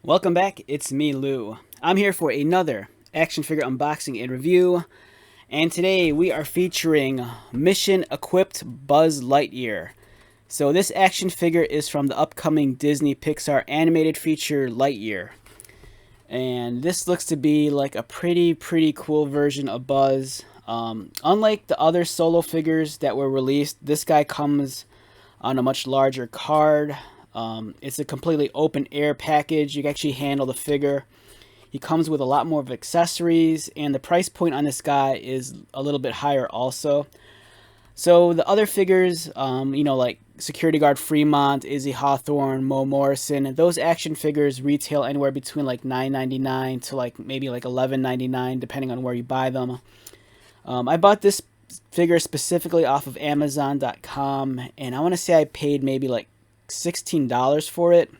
Welcome back, it's me, Lou. I'm here for another action figure unboxing and review, and today we are featuring Mission Equipped Buzz Lightyear. So this action figure is from the upcoming Disney Pixar animated feature Lightyear. And this looks to be like a pretty cool version of Buzz. Unlike the other solo figures that were released, this guy comes on a much larger card. It's a completely open air package. You can actually handle the figure. He comes with a lot more of accessories, and the price point on this guy is a little bit higher also. So the other figures, like Security Guard Fremont, Izzy Hawthorne, Mo Morrison, those action figures retail anywhere between like $9.99 to like maybe like $11.99 depending on where you buy them. I bought this figure specifically off of Amazon.com, and I want to say I paid maybe like $16 for it.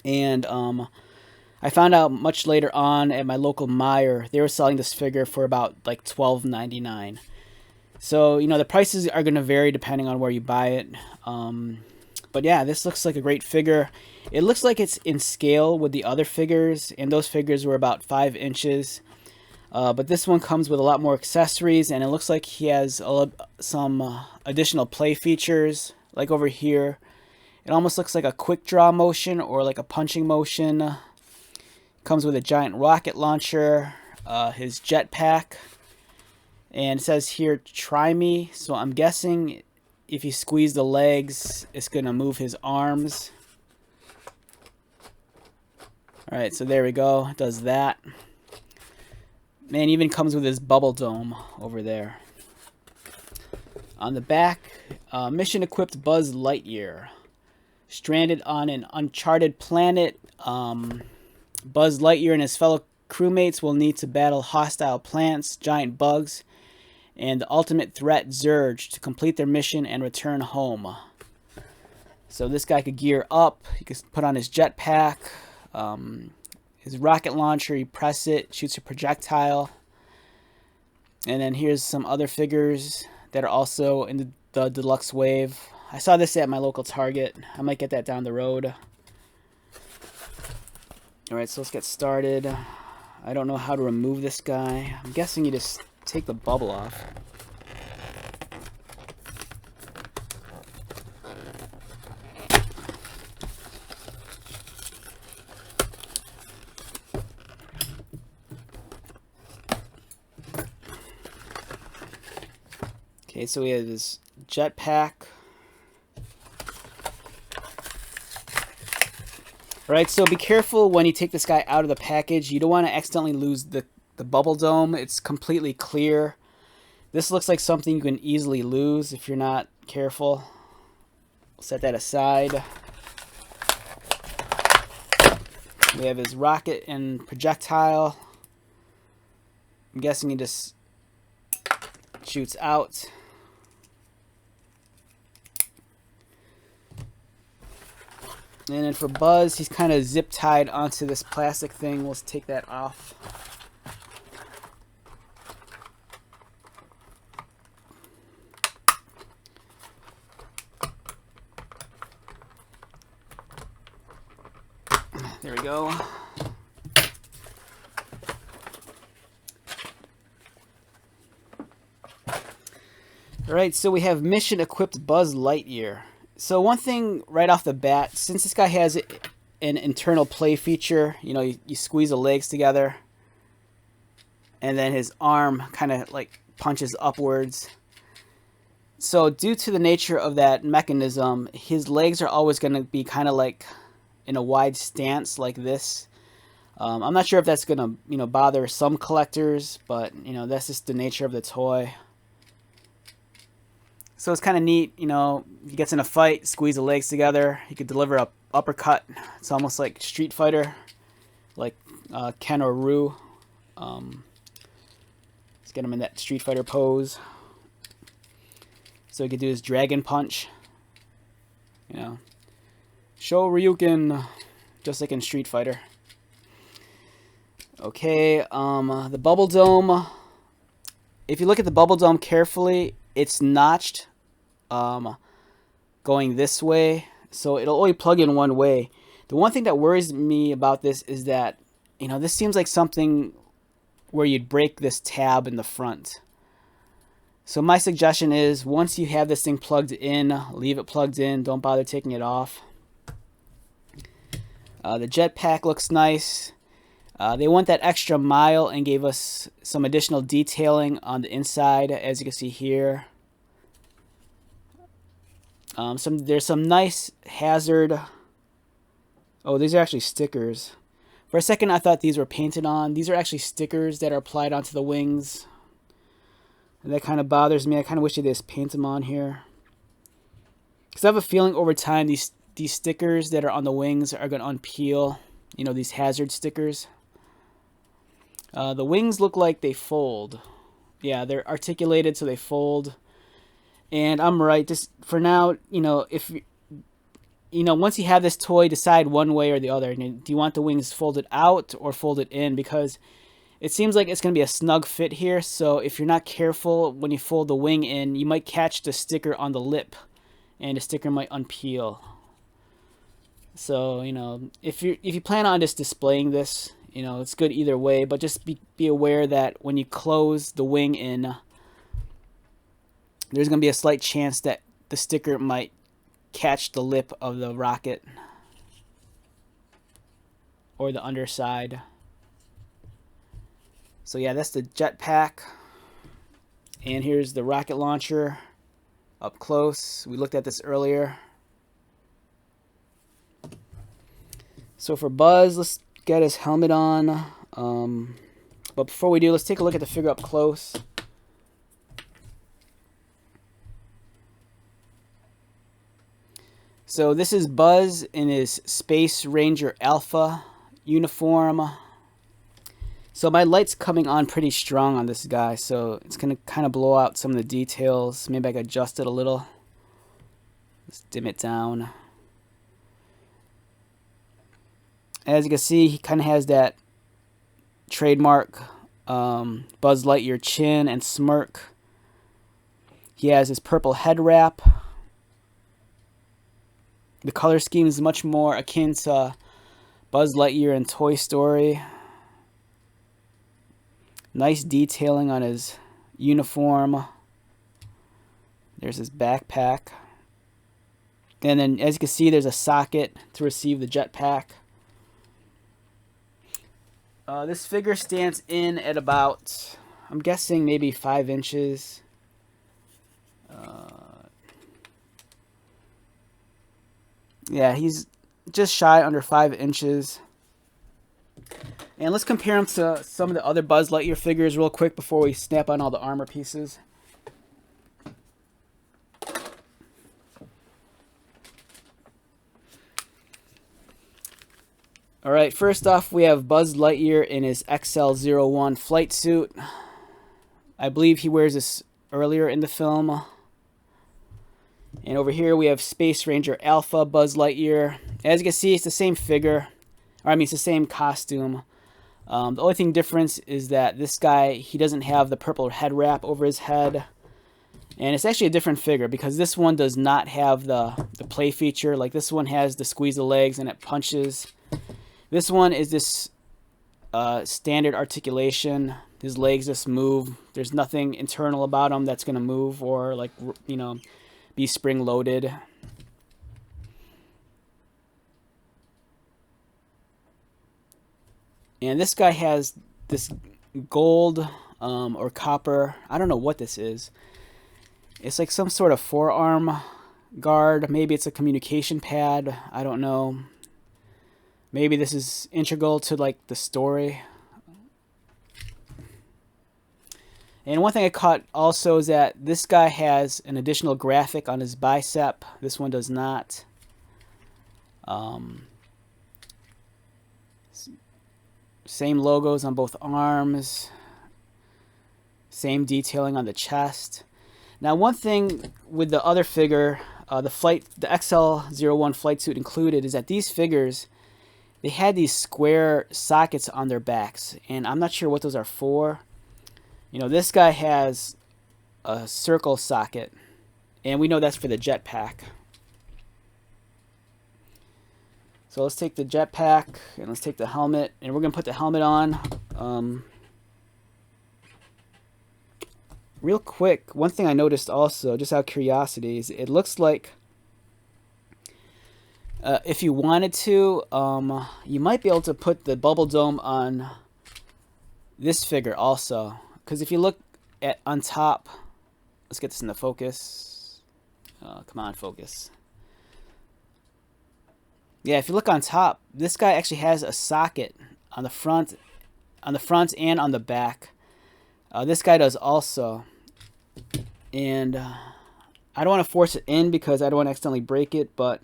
And I found out much later on at my local Meijer they were selling this figure for about like $12.99. So the prices are going to vary depending on where you buy it. But yeah, this looks like a great figure. It looks like it's in scale with the other figures, and those figures were about 5 inches. But this one comes with a lot more accessories, and it looks like he has some additional play features. Like over here, it almost looks like a quick draw motion or like a punching motion. Comes with a giant rocket launcher, his jetpack, and it says here, "Try me." So I'm guessing if you squeeze the legs, it's going to move his arms. Alright, so there we go. It does that. Man, even comes with his bubble dome over there. On the back, Mission Equipped Buzz Lightyear. Stranded on an uncharted planet, Buzz Lightyear and his fellow crewmates will need to battle hostile plants, giant bugs, and the ultimate threat, Zurge, to complete their mission and return home. So this guy could gear up. He could put on his jetpack, his rocket launcher. You press it, shoots a projectile. And then here's some other figures that are also in the deluxe wave. I saw this at my local Target. I might get that down the road. Alright, so let's get started. I don't know how to remove this guy. I'm guessing you just take the bubble off. Okay, so we have this jetpack. Alright, so be careful when you take this guy out of the package. You don't want to accidentally lose the bubble dome. It's completely clear. This looks like something you can easily lose if you're not careful. We'll set that aside. We have his rocket and projectile. I'm guessing he just shoots out. And then for Buzz, he's kind of zip tied onto this plastic thing. Let's take that off. There we go. Alright, so we have Mission Equipped Buzz Lightyear. So one thing right off the bat, since this guy has an internal play feature, you squeeze the legs together, and then his arm kind of like punches upwards. So due to the nature of that mechanism, his legs are always going to be kind of like in a wide stance like this. I'm not sure if that's going to bother some collectors, but that's just the nature of the toy. So it's kind of neat, if he gets in a fight, squeeze the legs together, he could deliver a uppercut. It's almost like Street Fighter, like Ken or Ryu. Let's get him in that Street Fighter pose. So he could do his dragon punch. Show Ryuken, just like in Street Fighter. Okay, the bubble dome. If you look at the bubble dome carefully, it's notched going this way, so it'll only plug in one way. The one thing that worries me about this is that, you know, this seems like something where you'd break this tab in the front. So my suggestion is, once you have this thing plugged in, leave it plugged in. Don't bother taking it off. The jetpack looks nice. They went that extra mile and gave us some additional detailing on the inside, as you can see here. There's some nice hazard. Oh, these are actually stickers. For a second, I thought these were painted on. These are actually stickers that are applied onto the wings. And that kind of bothers me. I kind of wish they just paint them on here. Because I have a feeling over time, these stickers that are on the wings are going to unpeel. You know, these hazard stickers. The wings look like they fold. Yeah, they're articulated, so they fold. And I'm right. Just for now, you know, once you have this toy, decide one way or the other. Do you want the wings folded out or folded in? Because it seems like it's going to be a snug fit here. So if you're not careful when you fold the wing in, you might catch the sticker on the lip, and the sticker might unpeel. So, you know, if you plan on just displaying this, you know, it's good either way. But just be aware that when you close the wing in, there's going to be a slight chance that the sticker might catch the lip of the rocket or the underside. So yeah, that's the jetpack. And here's the rocket launcher up close. We looked at this earlier. So for Buzz, let's get his helmet on. But before we do, let's take a look at the figure up close. So this is Buzz in his Space Ranger Alpha uniform. So my light's coming on pretty strong on this guy, so it's going to kind of blow out some of the details. Maybe I can adjust it a little. Let's dim it down. As you can see, he kind of has that trademark Buzz Lightyear chin and smirk. He has his purple head wrap. The color scheme is much more akin to Buzz Lightyear in Toy Story. Nice detailing on his uniform. There's his backpack. And then, as you can see, there's a socket to receive the jetpack. This figure stands in at about, I'm guessing, maybe 5 inches. Yeah, he's just shy under 5 inches. And let's compare him to some of the other Buzz Lightyear figures real quick before we snap on all the armor pieces. Alright, first off we have Buzz Lightyear in his XL-01 flight suit. I believe he wears this earlier in the film. And over here we have Space Ranger Alpha Buzz Lightyear. As you can see, it's the same figure. Or I mean, it's the same costume. The only thing difference is that this guy, he doesn't have the purple head wrap over his head. And it's actually a different figure because this one does not have the play feature. Like this one has the squeeze the legs and it punches. This one is this standard articulation. His legs just move. There's nothing internal about him that's going to move or, like, you know, be spring loaded. And this guy has this gold or copper. I don't know what this is. It's like some sort of forearm guard. Maybe it's a communication pad. I don't know. Maybe this is integral to, like, the story. And one thing I caught also is that this guy has an additional graphic on his bicep. This one does not. Same logos on both arms. Same detailing on the chest. Now, one thing with the other figure, the XL-01 flight suit included, is that these figures, they had these square sockets on their backs, and I'm not sure what those are for. You know, this guy has a circle socket, and we know that's for the jetpack. So let's take the jetpack and let's take the helmet, and we're going to put the helmet on. Real quick, one thing I noticed also, just out of curiosity, is it looks like if you wanted to, you might be able to put the bubble dome on this figure also. Because if you look at on top, let's get this into focus. Come on, focus. Yeah, if you look on top, this guy actually has a socket on the front and on the back. This guy does also. And I don't want to force it in because I don't want to accidentally break it, but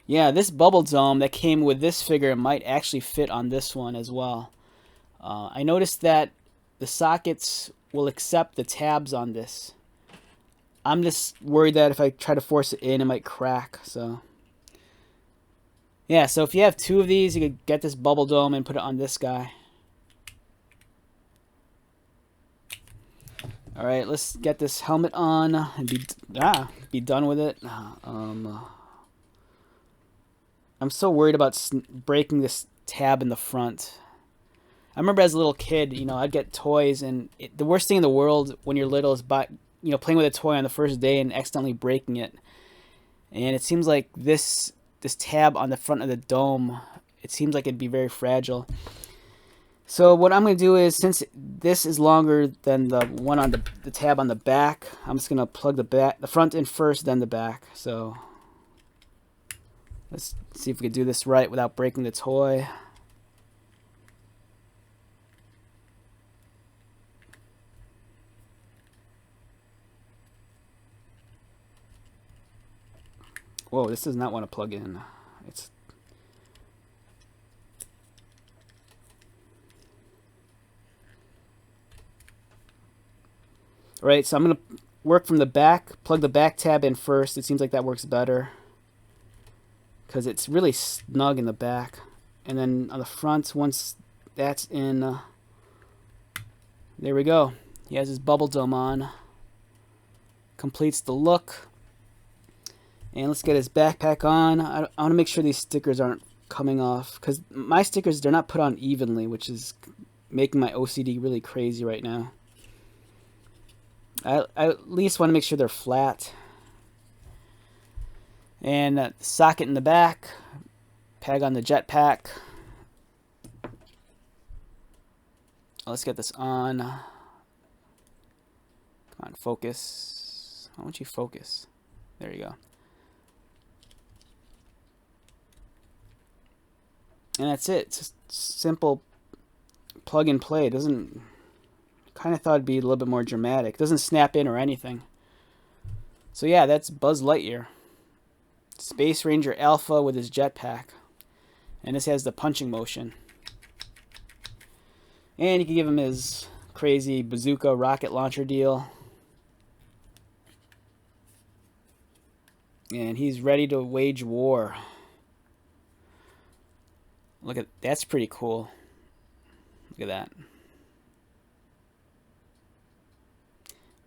yeah, this bubble dome that came with this figure might actually fit on this one as well. I noticed that the sockets will accept the tabs on this. I'm just worried that if I try to force it in, it might crack. So yeah, so if you have two of these, you could get this bubble dome and put it on this guy. All right, let's get this helmet on and be done with it. I'm so worried about breaking this tab in the front. I remember as a little kid, you know, I'd get toys, and the worst thing in the world when you're little is playing with a toy on the first day and accidentally breaking it. And it seems like this tab on the front of the dome, it seems like it'd be very fragile. So what I'm going to do is, since this is longer than the one on the tab on the back, I'm just going to plug the front in first, then the back. So let's see if we can do this right without breaking the toy. Whoa, this does not want to plug in. It's right, so I'm going to work from the back, plug the back tab in first. It seems like that works better because it's really snug in the back. And then on the front, once that's in, there we go. He has his bubble dome on. Completes the look. And let's get his backpack on. I want to make sure these stickers aren't coming off, because my stickers, they're not put on evenly, which is making my OCD really crazy right now. I at least want to make sure they're flat. And socket in the back. Peg on the jetpack. Let's get this on. Come on, focus. Why don't you focus? There you go. And that's it. It's just simple plug and play. It doesn't... Kind of thought it'd be a little bit more dramatic. It doesn't snap in or anything. So yeah, that's Buzz Lightyear. Space Ranger Alpha with his jetpack. And this has the punching motion. And you can give him his crazy bazooka rocket launcher deal. And he's ready to wage war. Look at, that's pretty cool. Look at that.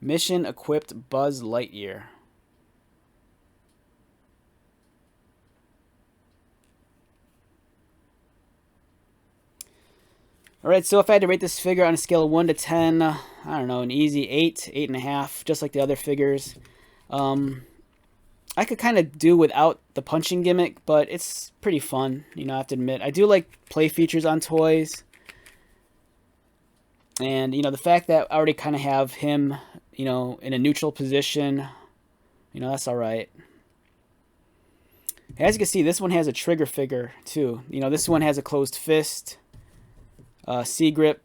Mission Equipped Buzz Lightyear. Alright, so if I had to rate this figure on a scale of 1 to 10, I don't know, an easy 8, 8.5, just like the other figures. I could kind of do without the punching gimmick, but it's pretty fun, you know, I have to admit. I do like play features on toys. And, you know, the fact that I already kind of have him, you know, in a neutral position, you know, that's alright. As you can see, this one has a trigger figure, too. You know, this one has a closed fist, C grip,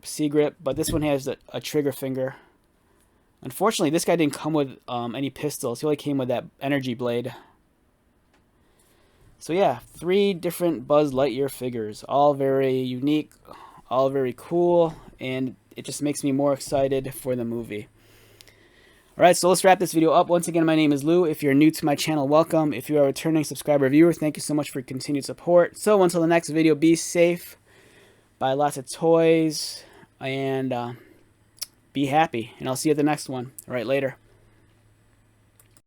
but this one has a trigger finger. Unfortunately, this guy didn't come with any pistols. He only came with that energy blade. So yeah, 3 different Buzz Lightyear figures. All very unique, all very cool, and it just makes me more excited for the movie. Alright, so let's wrap this video up. Once again, my name is Lou. If you're new to my channel, welcome. If you are a returning subscriber or viewer, thank you so much for your continued support. So until the next video, be safe, buy lots of toys, and be happy. And I'll see you at the next one. Alright, later.